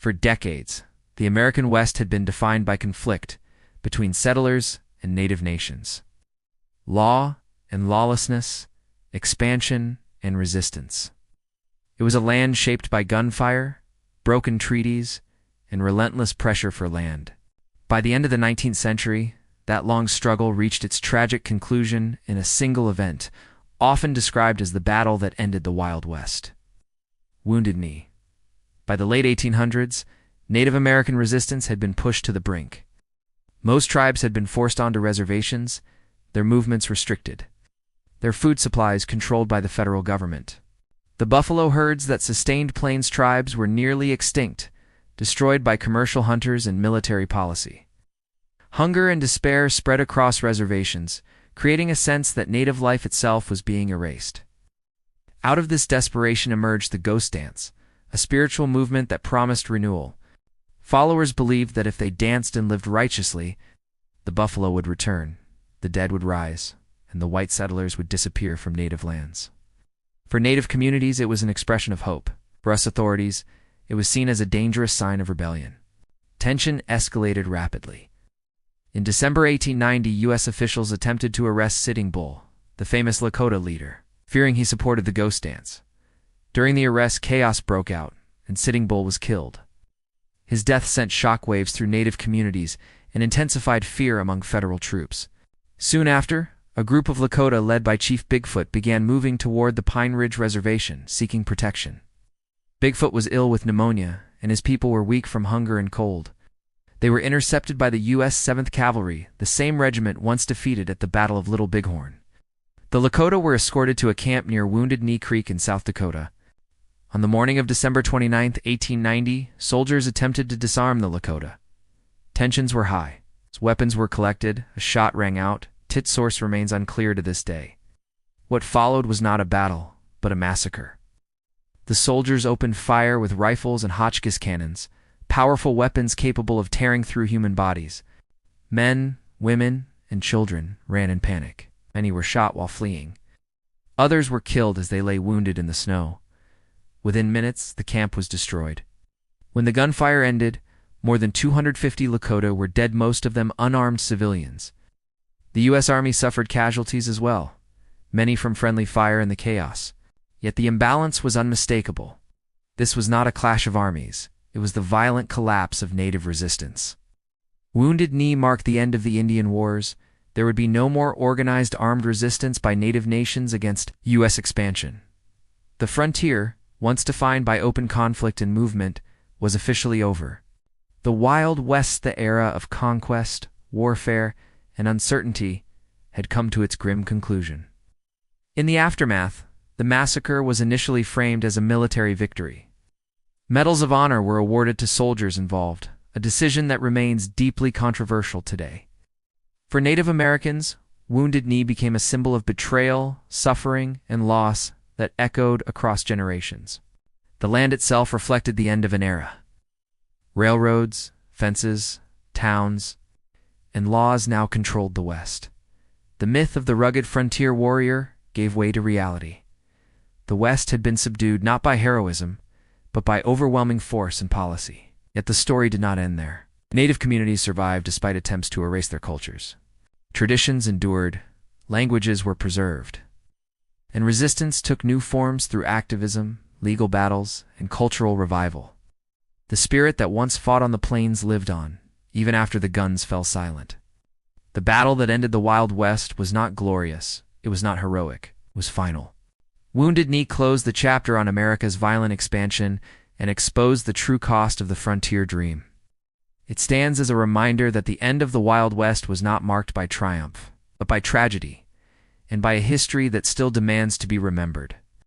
For decades, the American West had been defined by conflict between settlers and native nations. Law and lawlessness, expansion and resistance. It was a land shaped by gunfire, broken treaties, and relentless pressure for land. By the end of the 19th century, that long struggle reached its tragic conclusion in a single event, often described as the battle that ended the Wild West. Wounded Knee. By the late 1800s, Native American resistance had been pushed to the brink. Most tribes had been forced onto reservations, their movements restricted, their food supplies controlled by the federal government. The buffalo herds that sustained Plains tribes were nearly extinct, destroyed by commercial hunters and military policy. Hunger and despair spread across reservations, creating a sense that native life itself was being erased. Out of this desperation emerged the ghost dance, a spiritual movement that promised renewal. Followers believed that if they danced and lived righteously, the buffalo would return, the dead would rise, and the white settlers would disappear from native lands. For native communities, it was an expression of hope. For us authorities, it was seen as a dangerous sign of rebellion. Tension escalated rapidly. In December 1890, U.S. officials attempted to arrest Sitting Bull, the famous Lakota leader, fearing he supported the ghost dance. During the arrest, chaos broke out, and Sitting Bull was killed. His death sent shockwaves through native communities and intensified fear among federal troops. Soon after, a group of Lakota led by Chief Bigfoot began moving toward the Pine Ridge Reservation, seeking protection. Bigfoot was ill with pneumonia, and his people were weak from hunger and cold. They were intercepted by the U.S. 7th Cavalry, the same regiment once defeated at the Battle of Little Bighorn. The Lakota were escorted to a camp near Wounded Knee Creek in South Dakota. On the morning of December 29, 1890, soldiers attempted to disarm the Lakota. Tensions were high. Weapons were collected, a shot rang out. Its source remains unclear to this day. What followed was not a battle, but a massacre. The soldiers opened fire with rifles and Hotchkiss cannons, powerful weapons capable of tearing through human bodies. Men, women, and children ran in panic. Many were shot while fleeing. Others were killed as they lay wounded in the snow. Within minutes, the camp was destroyed. When the gunfire ended, more than 250 Lakota were dead, most of them unarmed civilians. The U.S. Army suffered casualties as well, many from friendly fire in the chaos. Yet the imbalance was unmistakable. This was not a clash of armies. It was the violent collapse of native resistance. Wounded Knee marked the end of the Indian Wars. There would be no more organized armed resistance by native nations against U.S. expansion. The frontier, once defined by open conflict and movement, was officially over. The Wild West, the era of conquest, warfare, and uncertainty, had come to its grim conclusion. In the aftermath, the massacre was initially framed as a military victory. Medals of honor were awarded to soldiers involved, a decision that remains deeply controversial today. For Native Americans, Wounded Knee became a symbol of betrayal, suffering, and loss that echoed across generations. The land itself reflected the end of an era. Railroads, fences, towns, and laws now controlled the West. The myth of the rugged frontier warrior gave way to reality. The West had been subdued not by heroism, but by overwhelming force and policy. Yet the story did not end there. Native communities survived despite attempts to erase their cultures. Traditions endured, languages were preserved, and resistance took new forms through activism, legal battles, and cultural revival. The spirit that once fought on the plains lived on, even after the guns fell silent. The battle that ended the Wild West was not glorious, it was not heroic, it was final. Wounded Knee closed the chapter on America's violent expansion and exposed the true cost of the frontier dream. It stands as a reminder that the end of the Wild West was not marked by triumph, but by tragedy, and by a history that still demands to be remembered.